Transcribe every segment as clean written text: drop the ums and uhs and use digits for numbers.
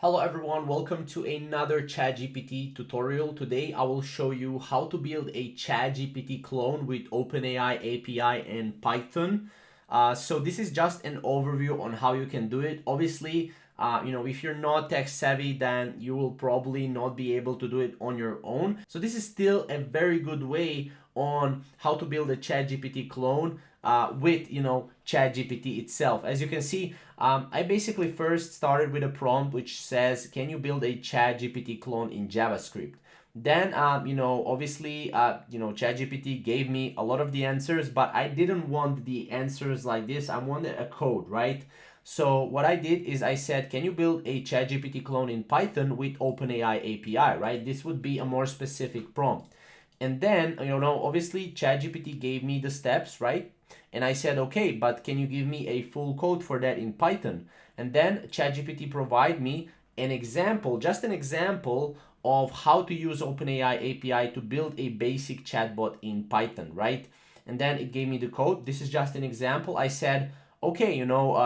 Hello everyone, welcome to another ChatGPT tutorial. Today I will show you how to build a ChatGPT clone with OpenAI API and Python. So this is just an overview on how you can do it. Obviously, if you're not tech savvy, then you will probably not be able to do it on your own. So this is still a very good way on how to build a ChatGPT clone with ChatGPT itself. As you can see, I basically first started with a prompt which says, can you build a ChatGPT clone in JavaScript? Then, obviously, ChatGPT gave me a lot of the answers, but I didn't want the answers like this. I wanted a code, right? So what I did is I said, can you build a ChatGPT clone in Python with OpenAI API, right? This would be a more specific prompt. And then, obviously ChatGPT gave me the steps, right? And I said, okay, but can you give me a full code for that in Python? And then ChatGPT provide me an example, just an example of how to use OpenAI API to build a basic chatbot in Python, right? And then it gave me the code. This is just an example. I said, okay,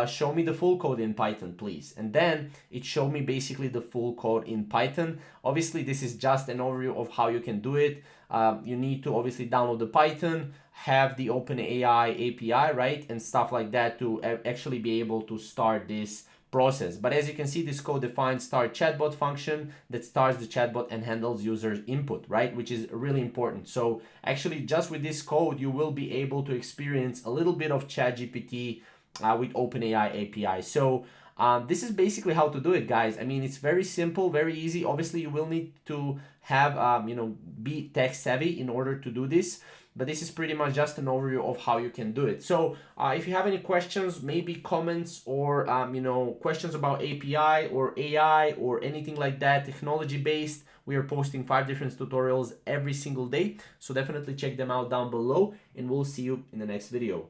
show me the full code in Python, please. And then it showed me basically the full code in Python. Obviously, this is just an overview of how you can do it. You need to obviously download the Python, have the OpenAI API, right? And stuff like that to actually be able to start this process. But as you can see, this code defines start chatbot function that starts the chatbot and handles user's input, right? Which is really important. So actually just with this code, you will be able to experience a little bit of ChatGPT with OpenAI API. So this is basically how to do it, guys. I mean, it's very simple, very easy. Obviously, you will need to have, be tech savvy in order to do this. But this is pretty much just an overview of how you can do it. So if you have any questions, maybe comments or, questions about API or AI or anything like that, technology based, we are posting 5 different tutorials every single day. So definitely check them out down below and we'll see you in the next video.